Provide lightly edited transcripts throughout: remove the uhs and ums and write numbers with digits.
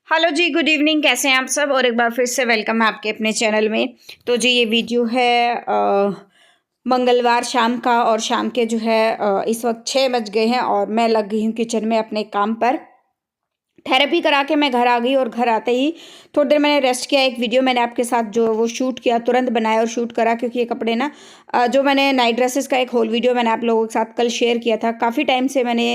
Hello जी, good evening. कैसे हैं आप सब? और एक बार फिर से वेलकम है आपके अपने चैनल में। तो जी ये वीडियो है मंगलवार शाम का, और शाम के जो है इस वक्त 6 बज गए हैं और मैं लग गई हूँ किचन में अपने काम पर। थेरेपी करा के मैं घर आ गई और घर आते ही थोड़ी देर मैंने रेस्ट किया। एक वीडियो मैंने आपके साथ जो वो शूट किया, तुरंत बनाया और शूट करा, क्योंकि ये कपड़े ना जो मैंने नाइट ड्रेसेस का एक होल वीडियो मैंने आप लोगों के साथ कल शेयर किया था। काफ़ी टाइम से मैंने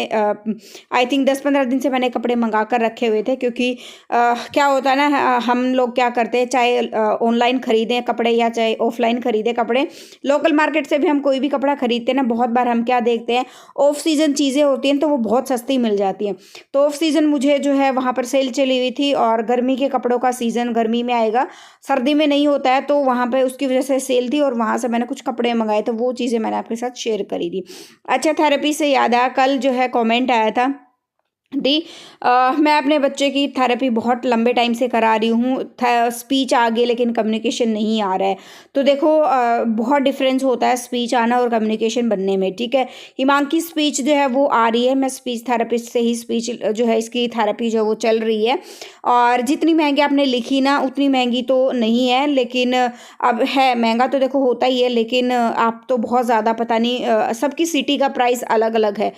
आई थिंक 10-15 दिन से मैंने कपड़े मंगा कर रखे हुए थे, क्योंकि क्या होता है ना, हम लोग क्या करते हैं, चाहे ऑनलाइन खरीदें कपड़े या चाहे ऑफलाइन खरीदें कपड़े, लोकल मार्केट से भी हम कोई भी कपड़ा खरीदते हैं ना, बहुत बार हम क्या देखते हैं, ऑफ सीजन चीज़ें होती हैं तो वो बहुत सस्ती मिल जाती हैं। तो ऑफ सीजन मुझे जो है वहाँ पर सेल चली हुई थी, और गर्मी के कपड़ों का सीजन गर्मी में आएगा, सर्दी में नहीं होता है, तो वहाँ पे उसकी वजह से सेल थी और वहाँ से मैंने कुछ कपड़े मंगाए, तो वो चीज़ें मैंने आपके साथ शेयर करी थी। अच्छा, थेरेपी से याद आया, कल जो है कमेंट आया था दी मैं अपने बच्चे की थेरेपी बहुत लंबे टाइम से करा रही हूँ, स्पीच आ गई लेकिन कम्युनिकेशन नहीं आ रहा है। तो देखो बहुत डिफरेंस होता है स्पीच आना और कम्युनिकेशन बनने में, ठीक है। हिमांकी की स्पीच जो है वो आ रही है, मैं स्पीच थेरेपिस्ट से ही स्पीच जो है इसकी थेरेपी जो है वो चल रही है। और जितनी महंगी आपने लिखी ना उतनी महंगी तो नहीं है, लेकिन अब है महंगा तो देखो होता ही है, लेकिन आप तो बहुत ज़्यादा पता नहीं, सबकी सिटी का प्राइस अलग अलग है।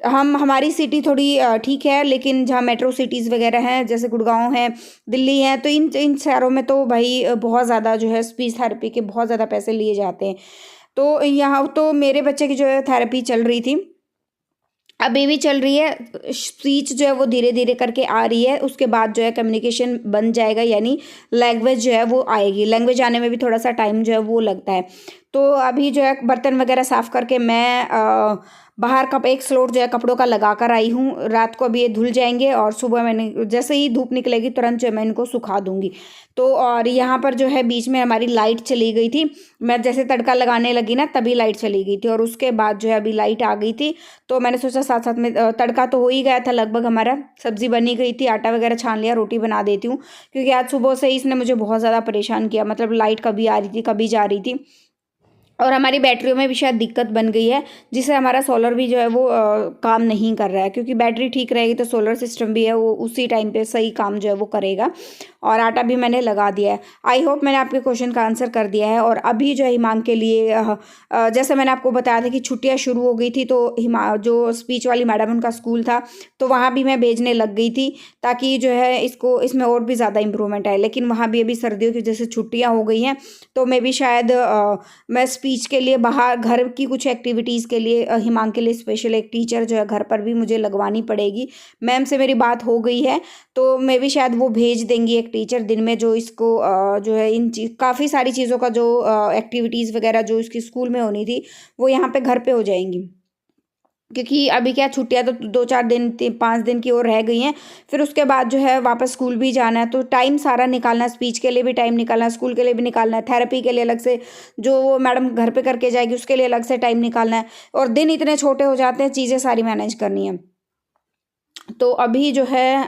हमारी सिटी थोड़ी ठीक है, लेकिन जहाँ मेट्रो सिटीज़ वगैरह हैं जैसे गुड़गांव है, दिल्ली है, तो इन इन शहरों में तो भाई बहुत ज़्यादा जो है स्पीच थेरेपी के बहुत ज़्यादा पैसे लिए जाते हैं। तो यहाँ तो मेरे बच्चे की जो है थेरेपी चल रही थी, अभी भी चल रही है। स्पीच जो है वो धीरे धीरे करके आ रही है, उसके बाद जो है कम्युनिकेशन बन जाएगा, यानी लैंग्वेज जो है वो आएगी। लैंग्वेज आने में भी थोड़ा सा टाइम जो है वो लगता है। तो अभी जो है बर्तन वगैरह साफ़ करके मैं बाहर का एक स्लोट जो है कपड़ों का लगा कर आई हूँ। रात को अभी ये धुल जाएंगे और सुबह मैंने जैसे ही धूप निकलेगी तुरंत जो है मैं इनको सुखा दूंगी। तो और यहाँ पर जो है बीच में हमारी लाइट चली गई थी, मैं जैसे तड़का लगाने लगी ना तभी लाइट चली गई थी, और उसके बाद जो है अभी लाइट आ गई थी। तो मैंने सोचा साथ साथ में तड़का तो हो ही गया था लगभग, हमारा सब्जी बनी गई थी, आटा वगैरह छान लिया, रोटी बना देती हूँ, क्योंकि आज सुबह से ही इसने मुझे बहुत ज़्यादा परेशान किया। मतलब लाइट कभी आ रही थी कभी जा रही थी, और हमारी बैटरियों में भी शायद दिक्कत बन गई है, जिससे हमारा सोलर भी जो है वो काम नहीं कर रहा है, क्योंकि बैटरी ठीक रहेगी तो सोलर सिस्टम भी है वो उसी टाइम पे सही काम जो है वो करेगा। और आटा भी मैंने लगा दिया है। आई होप मैंने आपके क्वेश्चन का आंसर कर दिया है। और अभी जो है हिमांग के लिए जैसे मैंने आपको बताया था कि छुट्टियाँ शुरू हो गई थी, तो जो स्पीच वाली मैडम उनका स्कूल था, तो वहाँ भी मैं भेजने लग गई थी, ताकि जो है इसको इसमें और भी ज़्यादा इंप्रूवमेंट आए। लेकिन वहाँ भी अभी सर्दियों की जैसे छुट्टियाँ हो गई हैं, तो मैं भी शायद मैं स्पीच के लिए बाहर घर की कुछ एक्टिविटीज़ के लिए हिमांग के लिए स्पेशल एक टीचर जो है घर पर भी मुझे लगवानी पड़ेगी। मैम से मेरी बात हो गई है, तो मैं भी शायद वो भेज देंगी एक टीचर दिन में, जो इसको जो है काफ़ी सारी चीज़ों का जो एक्टिविटीज़ वगैरह जो इसकी स्कूल में होनी थी वो यहाँ पे घर पे हो जाएंगी। क्योंकि अभी क्या छुट्टियाँ तो 2-4 दिन 5 दिन की और रह गई हैं, फिर उसके बाद जो है वापस स्कूल भी जाना है, तो टाइम सारा निकालना है, स्पीच के लिए भी टाइम निकालना है, स्कूल के लिए भी निकालना है, थेरेपी के लिए अलग से जो वो मैडम घर पे करके जाएगी उसके लिए अलग से टाइम निकालना है, और दिन इतने छोटे हो जाते हैं, चीज़ें सारी मैनेज करनी है। तो अभी जो है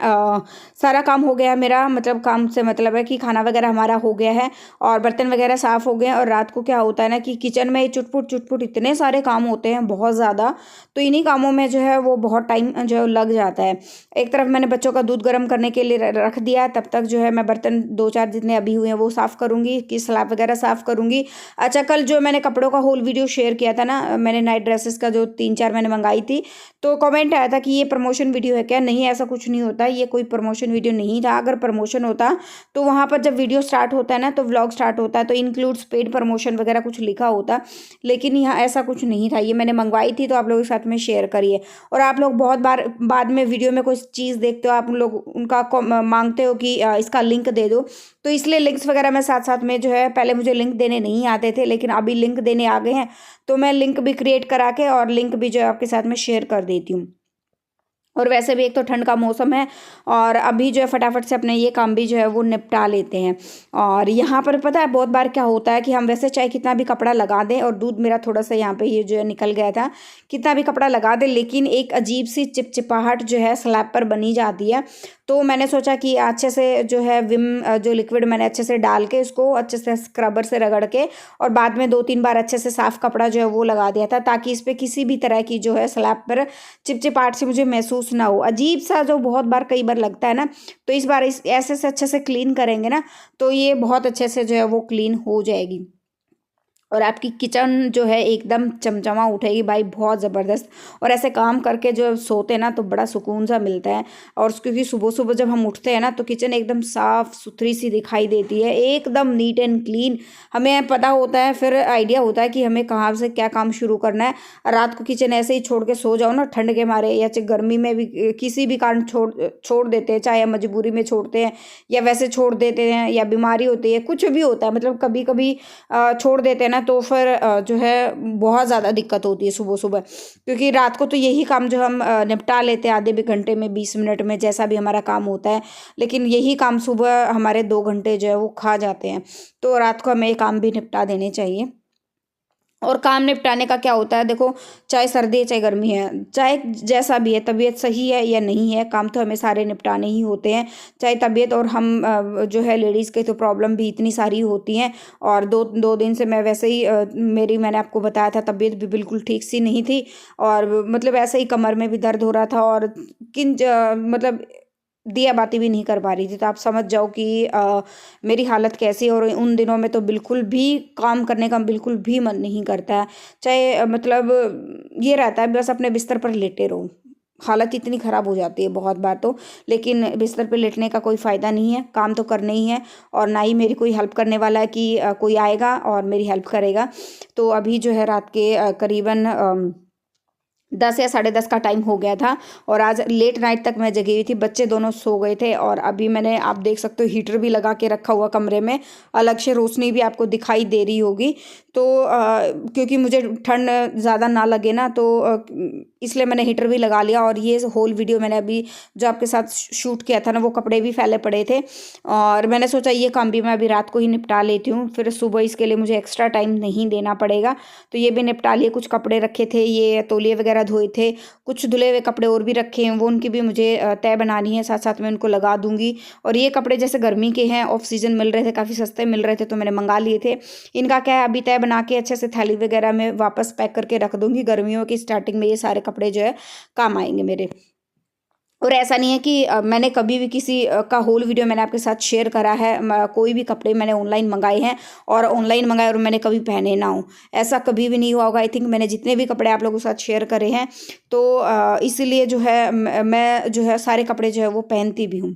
सारा काम हो गया है मेरा, मतलब काम से मतलब है कि खाना वगैरह हमारा हो गया है और बर्तन वगैरह साफ़ हो गए हैं। और रात को क्या होता है ना कि किचन में चुटपुट चुटपुट इतने सारे काम होते हैं बहुत ज़्यादा, तो इन्हीं कामों में जो है वो बहुत टाइम जो है लग जाता है। एक तरफ मैंने बच्चों का दूध गर्म करने के लिए रख दिया है, तब तक जो है मैं बर्तन 2-4 जितने अभी हुए हैं वो साफ़ करूँगी, कि स्लैब वगैरह साफ़ करूँगी। अच्छा, कल जो मैंने कपड़ों का होल वीडियो शेयर किया था ना, मैंने नाइट ड्रेसेस का जो 3-4 मैंने मंगाई थी, तो कमेंट आया था कि ये प्रमोशन वीडियो है क्या? नहीं, ऐसा कुछ नहीं होता, ये कोई प्रमोशन वीडियो नहीं था। अगर प्रमोशन होता तो वहाँ पर जब वीडियो स्टार्ट होता है ना, तो व्लॉग स्टार्ट होता है तो इंक्लूड्स पेड प्रमोशन वगैरह कुछ लिखा होता, लेकिन यहाँ ऐसा कुछ नहीं था। ये मैंने मंगवाई थी तो आप लोगों के साथ में शेयर करिए। और आप लोग बहुत बार बाद में वीडियो में कोई चीज़ देखते हो, आप लोग उनका मांगते हो कि इसका लिंक दे दो, तो इसलिए लिंक्स वगैरह मैं साथ साथ में जो है, पहले मुझे लिंक देने नहीं आते थे लेकिन अभी लिंक देने आ गए हैं, तो मैं लिंक भी क्रिएट करा के और लिंक भी जो है आपके साथ में शेयर कर देती हूँ। और वैसे भी एक तो ठंड का मौसम है, और अभी जो है फटाफट से अपने ये काम भी जो है वो निपटा लेते हैं। और यहाँ पर पता है बहुत बार क्या होता है कि हम वैसे चाहे कितना भी कपड़ा लगा दें, और दूध मेरा थोड़ा सा यहाँ पे ये जो है निकल गया था, कितना भी कपड़ा लगा दें लेकिन एक अजीब सी चिपचिपाहट जो है स्लैब पर बनी जाती है। तो मैंने सोचा कि अच्छे से जो है विम जो लिक्विड मैंने अच्छे से डाल के इसको अच्छे से स्क्रबर से रगड़ के और बाद में 2-3 बार अच्छे से साफ़ कपड़ा जो है वो लगा दिया था, ताकि इस पे किसी भी तरह की जो है स्लैब पर चिपचिपाहट सी मुझे महसूस ना हो। अजीब सा जो बहुत बार कई बार लगता है ना, तो इस बार इस ऐसे से अच्छे से क्लीन करेंगे ना, तो ये बहुत अच्छे से जो है वो क्लीन हो जाएगी और आपकी किचन जो है एकदम चमचमा उठेगी भाई, बहुत ज़बरदस्त। और ऐसे काम करके जो सोते हैं ना तो बड़ा सुकून सा मिलता है। और क्योंकि सुबह सुबह जब हम उठते हैं ना तो किचन एकदम साफ़ सुथरी सी दिखाई देती है, एकदम नीट एंड क्लीन। हमें पता होता है, फिर आइडिया होता है कि हमें कहाँ से क्या काम शुरू करना है। रात को किचन ऐसे ही छोड़ के सो जाओ ना ठंड के मारे, या चाहे गर्मी में भी किसी भी कारण छोड़ देते हैं, चाहे मजबूरी में छोड़ते हैं या वैसे छोड़ देते हैं, या बीमारी होती है, कुछ भी होता है, मतलब कभी कभी छोड़ देते हैं ना, तो फिर जो है बहुत ज़्यादा दिक्कत होती है सुबह सुबह। क्योंकि रात को तो यही काम जो हम निपटा लेते हैं आधे भी घंटे में, 20 मिनट में, जैसा भी हमारा काम होता है, लेकिन यही काम सुबह हमारे 2 घंटे जो है वो खा जाते हैं। तो रात को हमें ये काम भी निपटा देने चाहिए। और काम निपटाने का क्या होता है, देखो चाहे सर्दी है चाहे गर्मी है, चाहे जैसा भी है, तबीयत सही है या नहीं है, काम तो हमें सारे निपटाने ही होते हैं। चाहे तबीयत, और हम जो है लेडीज़ के तो प्रॉब्लम भी इतनी सारी होती हैं। और दो दो दिन से मैं वैसे ही मैंने आपको बताया था तबीयत भी बिल्कुल ठीक सी नहीं थी, और मतलब ऐसे ही कमर में भी दर्द हो रहा था, और मतलब दिया बाती भी नहीं कर पा रही थी। तो आप समझ जाओ कि मेरी हालत कैसी है। और उन दिनों में तो बिल्कुल भी काम करने का बिल्कुल भी मन नहीं करता है। चाहे मतलब ये रहता है बस अपने बिस्तर पर लेटे रहो। हालत इतनी ख़राब हो जाती है बहुत बार तो, लेकिन बिस्तर पे लेटने का कोई फ़ायदा नहीं है, काम तो करने ही है। और ना ही मेरी कोई हेल्प करने वाला है कि कोई आएगा और मेरी हेल्प करेगा। तो अभी जो है रात के करीबन 10 या 10:30 का टाइम हो गया था, और आज लेट नाइट तक मैं जगी हुई थी। बच्चे दोनों सो गए थे, और अभी मैंने, आप देख सकते हो, हीटर भी लगा के रखा हुआ कमरे में, अलग से रोशनी भी आपको दिखाई दे रही होगी। तो क्योंकि मुझे ठंड ज़्यादा ना लगे ना, तो इसलिए मैंने हीटर भी लगा लिया। और ये होल वीडियो मैंने अभी जो आपके साथ शूट किया था ना, वो कपड़े भी फैले पड़े थे, और मैंने सोचा ये काम भी मैं अभी रात को ही निपटा लेती हूँ, फिर सुबह इसके लिए मुझे एक्स्ट्रा टाइम नहीं देना पड़ेगा। तो ये भी निपटा लिए। कुछ कपड़े रखे थे, ये तौलिए वगैरह धोए थे, कुछ धुले हुए कपड़े और भी रखे हैं, वो उनकी भी मुझे तय बनानी है, साथ साथ में उनको लगा दूंगी। और ये कपड़े जैसे गर्मी के हैं, ऑफ सीजन मिल रहे थे, काफ़ी सस्ते मिल रहे थे, तो मैंने मंगा लिए थे। इनका क्या है, अभी तय बना के अच्छे से थैली वगैरह में वापस पैक करके रख दूंगी। गर्मियों की स्टार्टिंग में ये सारे कपड़े जो है काम आएंगे मेरे। और ऐसा नहीं है कि मैंने कभी भी किसी का होल वीडियो मैंने आपके साथ शेयर करा है, कोई भी कपड़े मैंने ऑनलाइन मंगाए हैं और ऑनलाइन मंगाए और मैंने कभी पहने ना हो, ऐसा कभी भी नहीं हुआ होगा। आई थिंक मैंने जितने भी कपड़े आप लोगों के साथ शेयर करे हैं, तो इसीलिए जो है मैं जो है सारे कपड़े जो है वो पहनती भी हूँ।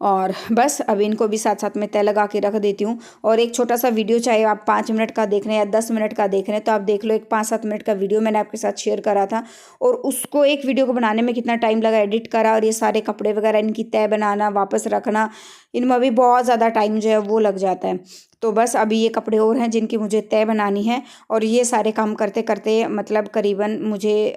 और बस अब इनको भी साथ साथ में तय लगा के रख देती हूँ। और एक छोटा सा वीडियो, चाहे आप 5 मिनट का देख रहे हैं या 10 मिनट का देख रहे हैं, तो आप देख लो, एक 5-7 मिनट का वीडियो मैंने आपके साथ शेयर करा था, और उसको एक वीडियो को बनाने में कितना टाइम लगा, एडिट करा, और ये सारे कपड़े वगैरह इनकी तय बनाना, वापस रखना, इनमें भी बहुत ज़्यादा टाइम जो है वो लग जाता है। तो बस अभी ये कपड़े और हैं जिनकी मुझे तय बनानी है, और ये सारे काम करते करते मतलब करीबन मुझे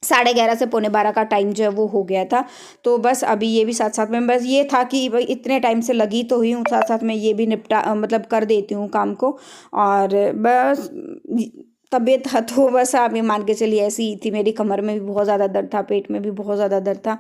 11:30 से 11:45 का टाइम जो है वो हो गया था। तो बस अभी ये भी साथ साथ में, बस ये था कि भाई इतने टाइम से लगी तो हुई हूँ, साथ साथ में ये भी निपटा मतलब कर देती हूँ काम को। और बस तबीयत था तो बस आप ये मान के चलिए ऐसी ही थी, मेरी कमर में भी बहुत ज़्यादा दर्द था, पेट में भी बहुत ज़्यादा दर्द था।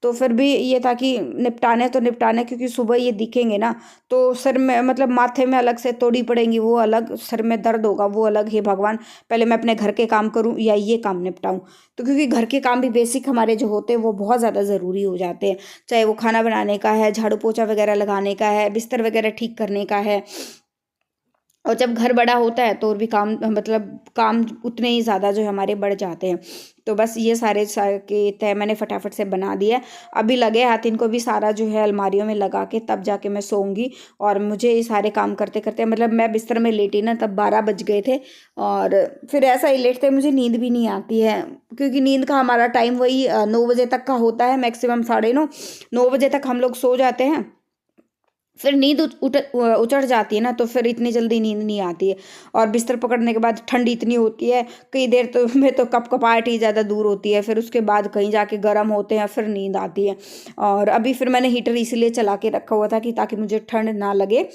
तो फिर भी ये था कि निपटाने तो निपटाने, क्योंकि सुबह ये दिखेंगे ना, तो सर में मतलब माथे में अलग से तोड़ी पड़ेंगी, वो अलग, सर में दर्द होगा वो अलग। हे भगवान, पहले मैं अपने घर के काम करूं या ये काम निपटाऊं। तो क्योंकि घर के काम भी बेसिक हमारे जो होते हैं वो बहुत ज़्यादा ज़रूरी हो जाते हैं, चाहे वो खाना बनाने का है, झाड़ू पोछा वगैरह लगाने का है, बिस्तर वगैरह ठीक करने का है। और जब घर बड़ा होता है तो और भी काम, मतलब काम उतने ही ज़्यादा जो हमारे बढ़ जाते हैं। तो बस ये सारे के तय मैंने फटाफट से बना दिया। अभी लगे हाथ इनको भी सारा जो है अलमारियों में लगा के तब जाके मैं सोऊंगी। और मुझे ये सारे काम करते करते, मतलब मैं बिस्तर में लेटी ना तब 12 बज गए थे, और फिर ऐसा ही लेटते मुझे नींद भी नहीं आती है, क्योंकि नींद का हमारा टाइम वही 9 बजे तक का होता है, मैक्सिमम 9:30 बजे तक हम लोग सो जाते हैं। फिर नींद उचट जाती है ना, तो फिर इतनी जल्दी नींद नहीं आती है। और बिस्तर पकड़ने के बाद ठंडी इतनी होती है, कई देर तो में तो कपकपाहट ही ज़्यादा दूर होती है, फिर उसके बाद कहीं जाके गर्म होते हैं, फिर नींद आती है। और अभी फिर मैंने हीटर इसीलिए चला के रखा हुआ था कि ताकि मुझे ठंड ना लगे।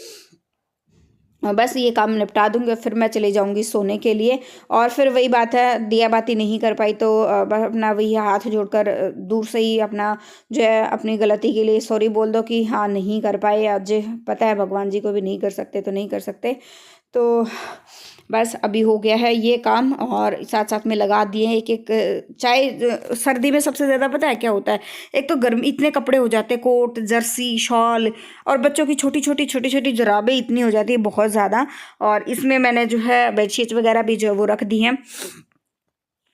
बस ये काम निपटा दूँगी, फिर मैं चली जाऊँगी सोने के लिए। और फिर वही बात है, दिया बाती नहीं कर पाई तो बस अपना वही हाथ जोड़कर दूर से ही अपना जो है अपनी गलती के लिए सॉरी बोल दो कि हाँ नहीं कर पाए आज। पता है भगवान जी को भी नहीं कर सकते तो नहीं कर सकते। तो बस अभी हो गया है ये काम और साथ साथ में लगा दिए हैं एक-एक। चाहे सर्दी में सबसे ज़्यादा पता है क्या होता है, एक तो गर्मी इतने कपड़े हो जाते हैं, कोट, जर्सी, शॉल और बच्चों की छोटी-छोटी जुराबें इतनी हो जाती है बहुत ज़्यादा। और इसमें मैंने जो है बेडशीट वगैरह भी जो है वो रख दी हैं।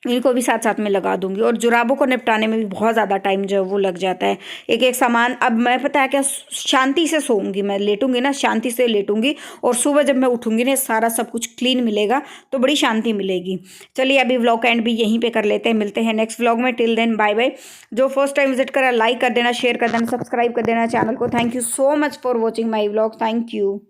इनको भी साथ साथ में लगा दूंगी। और जुराबों को निपटाने में भी बहुत ज़्यादा टाइम जो है वो लग जाता है। एक एक सामान अब मैं पता है क्या शांति से सोऊंगी, मैं लेटूंगी ना शांति से लेटूंगी और सुबह जब मैं उठूंगी ना सारा सब कुछ क्लीन मिलेगा तो बड़ी शांति मिलेगी। चलिए अभी व्लॉग का एंड भी यहीं पे कर लेते हैं, मिलते हैं नेक्स्ट व्लॉग में। Till then bye bye. जो फर्स्ट टाइम विजिट करा लाइक कर देना, शेयर कर देना, सब्सक्राइब कर देना चैनल को। Thank you so much for watching my vlog. Thank you.